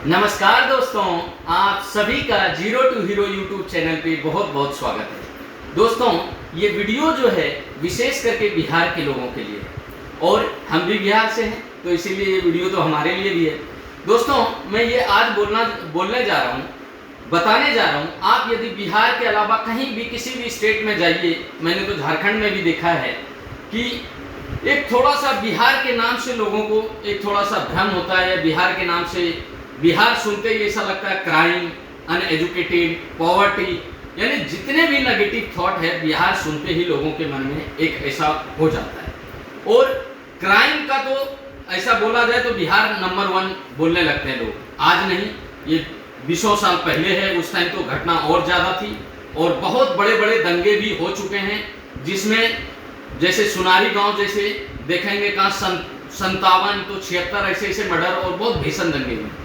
नमस्कार दोस्तों, आप सभी का zero to hero YouTube channel पे बहुत बहुत स्वागत है। दोस्तों, ये वीडियो जो है विशेष करके बिहार के लोगों के लिए और हम भी बिहार से हैं, तो इसीलिए ये वीडियो तो हमारे लिए भी है। दोस्तों, मैं ये आज बोलने जा रहा हूँ, बताने जा रहा हूँ, आप यदि बिहार के अलावा कहीं भी किसी भी स्टेट में जाइए, मैंने तो झारखंड में भी देखा है कि एक थोड़ा सा बिहार के नाम से लोगों को एक थोड़ा सा भ्रम होता है, या बिहार के नाम से बिहार सुनते ही ऐसा लगता है क्राइम, अनएजुकेटेड, पॉवर्टी, यानी जितने भी नेगेटिव थॉट है बिहार सुनते ही लोगों के मन में एक ऐसा हो जाता है। और क्राइम का तो ऐसा बोला जाए तो बिहार नंबर 1 बोलने लगते हैं लोग। आज नहीं, ये 20 साल पहले है, उस टाइम तो घटना और ज़्यादा थी और बहुत बड़े बड़े दंगे भी हो चुके हैं, जिसमें जैसे सुनारी गांव जैसे देखेंगे कहाँ 57 तो 76 ऐसे मर्डर और बहुत भीषण दंगे हुए।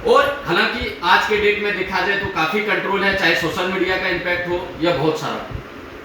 और हालांकि आज के डेट में देखा जाए तो काफ़ी कंट्रोल है, चाहे सोशल मीडिया का इम्पैक्ट हो या बहुत सारा।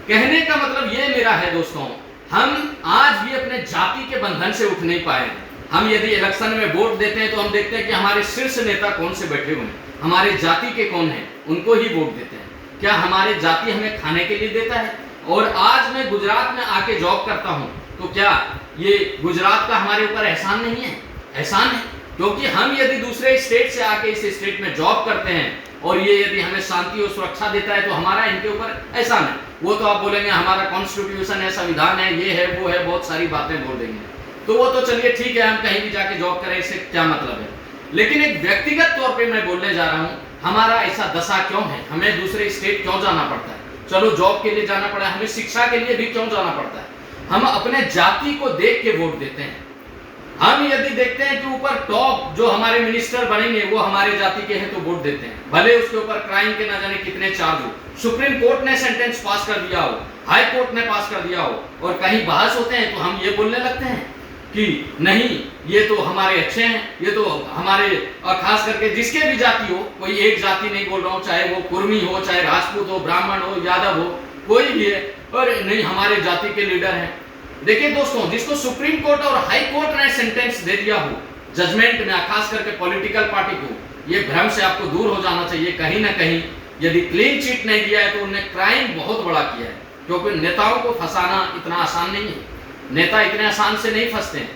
कहने का मतलब ये मेरा है दोस्तों, हम आज भी अपने जाति के बंधन से उठ नहीं पाए। हम यदि इलेक्शन में वोट देते हैं तो हम देखते हैं कि हमारे शीर्ष नेता कौन से बैठे हुए हैं, हमारे जाति के कौन हैं, उनको ही वोट देते हैं। क्या हमारे जाति हमें खाने के लिए देता है? और आज मैं गुजरात में आके जॉब करता हूँ, तो क्या ये गुजरात का हमारे ऊपर एहसान नहीं है? एहसान है, क्योंकि हम यदि दूसरे स्टेट से आके इस स्टेट में जॉब करते हैं और ये यदि हमें शांति और सुरक्षा देता है तो हमारा इनके ऊपर एहसान है। वो तो आप बोलेंगे हमारा कॉन्स्टिट्यूशन है, संविधान है, ये है, वो है, बहुत सारी बातें बोल देंगे। तो वो तो चलिए ठीक है, हम कहीं भी जाके जॉब करें, इससे क्या मतलब है। लेकिन एक व्यक्तिगत तौर पर मैं बोलने जा रहा हूँ, हमारा ऐसा दशा क्यों है? हमें दूसरे स्टेट क्यों जाना पड़ता है? चलो जॉब के लिए जाना पड़ा, हमें शिक्षा के लिए भी क्यों जाना पड़ता है? हम अपने जाति को देख के वोट देते हैं। हम यदि देखते हैं कि ऊपर टॉप जो हमारे मिनिस्टर बनेंगे वो हमारे जाति के हैं तो वोट देते हैं, भले उसके ऊपर क्राइम के ना जाने कितने चार्ज हो, सुप्रीम कोर्ट ने सेंटेंस पास कर दिया हो, हाई कोर्ट ने पास कर दिया हो, और कहीं बहस होते हैं तो हम ये बोलने लगते हैं कि नहीं, ये तो हमारे अच्छे हैं, ये तो हमारे, खास करके जिसके भी जाति हो, कोई एक जाति नहीं बोल रहा हूँ, चाहे वो कुर्मी हो, चाहे राजपूत हो, ब्राह्मण हो, यादव हो, कोई भी है, और नहीं हमारे जाति के लीडर हैं। देखिए दोस्तों, जिसको सुप्रीम कोर्ट और हाई कोर्ट ने सेंटेंस दे दिया हो जजमेंट में, खास करके पॉलिटिकल पार्टी को, ये भ्रम से आपको दूर हो जाना चाहिए। कहीं ना कहीं यदि क्लीन चिट नहीं दिया है तो उन्होंने क्राइम बहुत बड़ा किया है, क्योंकि नेताओं को फंसाना इतना आसान नहीं है, नेता इतने आसान से नहीं फंसते हैं।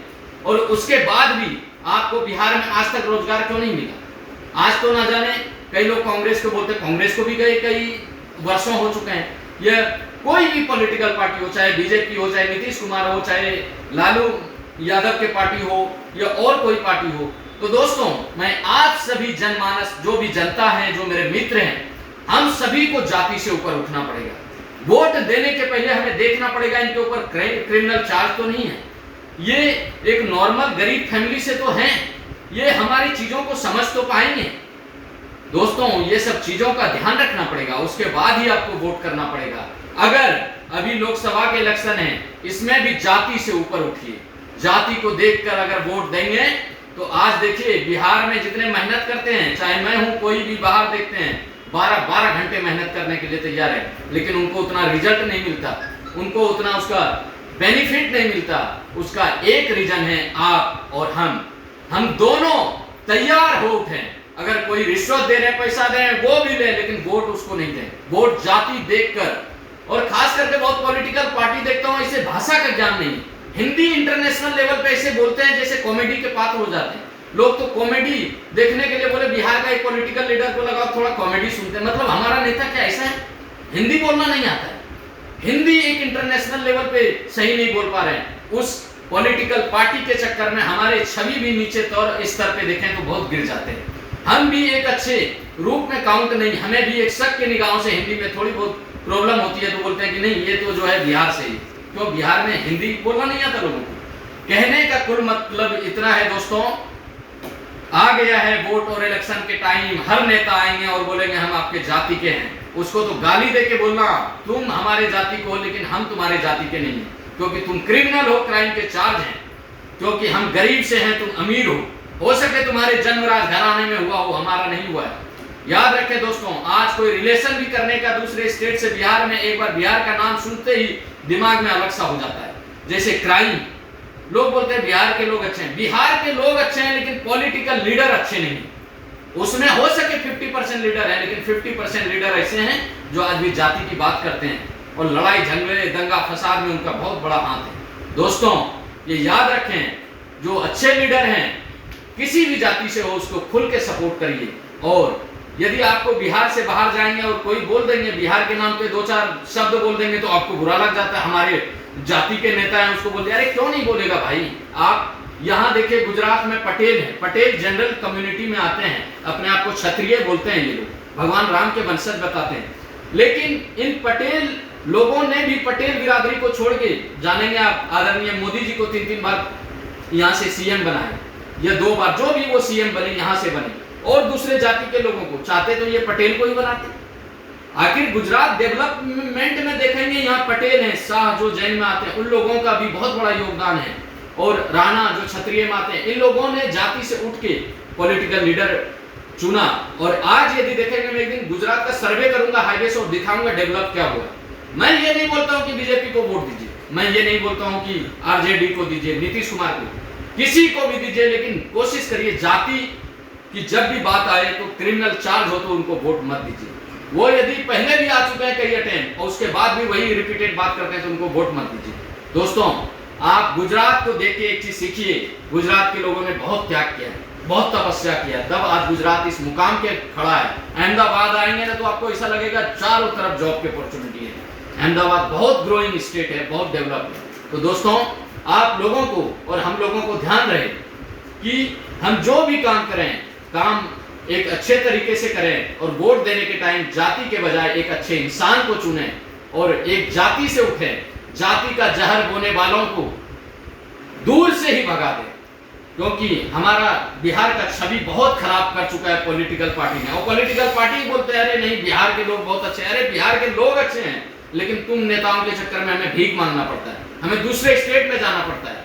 और उसके बाद भी आपको बिहार में आज तक रोजगार क्यों नहीं मिला? आज तो ना जाने, कई लोग कांग्रेस को बोलते, कांग्रेस को भी कई वर्षों हो चुके हैं, यह कोई भी पॉलिटिकल पार्टी हो, चाहे बीजेपी हो, चाहे नीतीश कुमार हो, चाहे लालू यादव के पार्टी हो या और कोई पार्टी हो। तो दोस्तों, मैं आप सभी जनमानस, जो भी जनता है, जो मेरे मित्र हैं, हम सभी को जाति से ऊपर उठना पड़ेगा। वोट देने के पहले हमें देखना पड़ेगा इनके ऊपर क्रिमिनल चार्ज तो नहीं है, ये एक नॉर्मल गरीब फैमिली से तो हैं, ये हमारी चीजों को समझ तो पाएंगे। दोस्तों, ये सब चीजों का ध्यान रखना पड़ेगा, उसके बाद ही आपको वोट करना पड़ेगा। अगर अभी लोकसभा के इलेक्शन है, इसमें भी जाति से ऊपर उठिए, जाति को देखकर अगर वोट देंगे तो आज देखिए बिहार में जितने मेहनत करते हैं, चाहे मैं हूं, कोई भी बाहर देखते हैं 12-12 घंटे मेहनत करने के लिए तैयार है, लेकिन उनको उतना रिजल्ट नहीं मिलता, उनको उतना उसका बेनिफिट नहीं मिलता। उसका एक रीजन है आप और हम दोनों तैयार हो उठे। अगर कोई रिश्वत दे रहे, पैसा दे रहे, वो भी ले, लेकिन वोट उसको नहीं दें। वोट जाति देखकर, और खास करके बहुत पॉलिटिकल पार्टी देखता हूं ऐसे भाषा का ज्ञान नहीं, हिंदी इंटरनेशनल लेवल पे ऐसे बोलते हैं जैसे कॉमेडी के पात्र हो जाते हैं लोग। तो कॉमेडी देखने के लिए बोले बिहार का एक पॉलिटिकल लीडर को लगाओ, थोड़ा कॉमेडी सुनते हैं, मतलब हमारा नेता क्या ऐसा है? हिंदी बोलना नहीं आता है, हिंदी एक इंटरनेशनल लेवल पे सही नहीं बोल पा रहे हैं। उस पॉलिटिकल पार्टी के चक्कर में हमारे छवि भी नीचे स्तर पे देखें तो बहुत गिर जाते हैं। हम भी एक अच्छे रूप में काउंट नहीं, हमें भी एक शक के निगाहों से हिंदी में थोड़ी बहुत प्रॉब्लम होती है, तो बोलते हैं कि नहीं, ये तो जो है बिहार से ही, क्यों बिहार में हिंदी बोलना नहीं आता लोगों को। कहने का कुल मतलब इतना है दोस्तों, आ गया है वोट और इलेक्शन के टाइम, हर नेता आएंगे और बोलेंगे हम आपके जाति के हैं। उसको तो गाली दे के बोलना, तुम हमारे जाति को हो लेकिन हम तुम्हारे जाति के नहीं हैं, क्योंकि तुम क्रिमिनल हो, क्राइम के चार्ज हैं, क्योंकि हम गरीब से हैं, तुम अमीर हो सके तुम्हारे जन्मराज घराने में हुआ हो, हमारा नहीं हुआ है। याद रखें दोस्तों, आज कोई रिलेशन भी करने का दूसरे स्टेट से बिहार में, एक बार बिहार का नाम सुनते ही दिमाग में अलग सा हो जाता है। जैसे क्राइम, लोग बोलते हैं बिहार के लोग अच्छे हैं, बिहार के लोग अच्छे हैं लेकिन पॉलिटिकल लीडर अच्छे नहीं। उसमें हो सके 50% लीडर है, लेकिन 50% लीडर ऐसे हैं जो आज भी जाति की बात करते हैं और लड़ाई झगड़े दंगा फसाद में उनका बहुत बड़ा हाथ है। दोस्तों ये याद रखें, जो अच्छे लीडर हैं किसी भी जाति से हो उसको खुल के सपोर्ट करिए। और यदि आपको बिहार से बाहर जाएंगे और कोई बोल देंगे बिहार के नाम पे 2-4 शब्द बोल देंगे तो आपको बुरा लग जाता है, हमारे जाति के नेता हैं उसको बोलते, अरे क्यों नहीं बोलेगा भाई। आप यहाँ देखिए गुजरात में पटेल है, पटेल जनरल कम्युनिटी में आते हैं, अपने आप को क्षत्रिय बोलते हैं, ये लोग भगवान राम के वंशज बताते हैं, लेकिन इन पटेल लोगों ने भी पटेल बिरादरी को छोड़ के, जानेंगे आप आदरणीय मोदी जी को 3-3 बार यहाँ से सीएम बनाए या 2 बार, जो भी वो सीएम बने यहाँ से बने, और दूसरे जाति के लोगों को चाहते तो ये पटेल को ही बनाते। आखिर गुजरात डेवलपमेंट में देखेंगे यहाँ पटेल हैं, शाह जो जैन में आते हैं उन लोगों का भी बहुत बड़ा योगदान है, और राणा जो क्षत्रिय में आते हैं, इन लोगों ने जाति से उठ के पॉलिटिकल लीडर चुना। और आज यदि देखेंगे, मैं एक दिन गुजरात का सर्वे करूंगा हाईवे से और दिखाऊंगा डेवलप क्या हुआ। मैं ये नहीं बोलता हूँ कि बीजेपी को वोट दीजिए, मैं ये नहीं बोलता हूँ कि आरजेडी को दीजिए, नीतीश कुमार को, किसी को भी दीजिए, लेकिन कोशिश करिए जाति की जब भी बात आए तो क्रिमिनल चार्ज हो तो उनको वोट मत दीजिए। वो यदि पहले भी आ चुके हैं कई अटेम्प्ट और उसके बाद भी वही रिपीटेड बात करते हैं तो उनको वोट मत दीजिए। दोस्तों आप गुजरात को देख के एक चीज सीखिए, गुजरात के लोगों ने बहुत त्याग किया है, बहुत तपस्या किया, तब आज गुजरात इस मुकाम के खड़ा है। अहमदाबाद आएंगे ना तो आपको ऐसा लगेगा चारों तरफ जॉब की अपॉर्चुनिटी है। अहमदाबाद बहुत ग्रोइंग स्टेट है, बहुत डेवलप है। तो दोस्तों आप लोगों को और हम लोगों को ध्यान रहे कि हम जो भी काम करें, काम एक अच्छे तरीके से करें और वोट देने के टाइम जाति के बजाय एक अच्छे इंसान को चुनें और एक जाति से उठें, जाति का जहर बोने वालों को दूर से ही भगा दें, क्योंकि हमारा बिहार का छवि बहुत खराब कर चुका है पॉलिटिकल पार्टी ने। और पॉलिटिकल पार्टी बोलते हैं अरे नहीं बिहार के लोग बहुत अच्छे हैं, अरे बिहार के लोग अच्छे हैं, लेकिन तुम नेताओं के चक्कर में हमें भीख मांगना पड़ता है, हमें दूसरे स्टेट में जाना पड़ता है,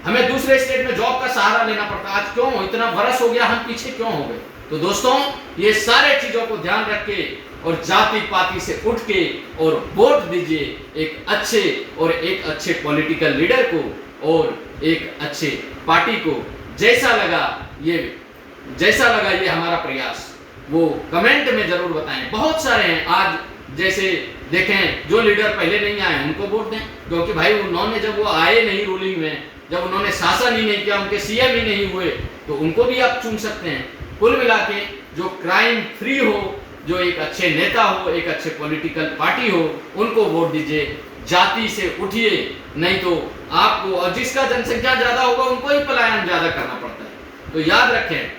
हमें दूसरे स्टेट में जॉब का सहारा लेना पड़ता है। आज क्यों इतना बरस हो गया, हम पीछे क्यों हो गए? तो दोस्तों ये सारे चीजों को ध्यान रख के और जाति पाति से उठ के और वोट दीजिए एक अच्छे पॉलिटिकल लीडर को और एक अच्छे पार्टी को। जैसा लगा ये हमारा प्रयास वो कमेंट में जरूर बताएं। बहुत सारे हैं, आज जैसे देखें जो लीडर पहले नहीं आए उनको वोट दें, क्योंकि भाई उन्होंने जब वो आए नहीं रूलिंग में, जब उन्होंने शासन ही नहीं किया, उनके सीएम ही नहीं हुए, तो उनको भी आप चुन सकते हैं। कुल मिला के जो क्राइम फ्री हो, जो एक अच्छे नेता हो, एक अच्छे पॉलिटिकल पार्टी हो, उनको वोट दीजिए। जाति से उठिए, नहीं तो आपको और जिसका जनसंख्या ज्यादा होगा उनको ही पलायन ज्यादा करना पड़ता है। तो याद रखें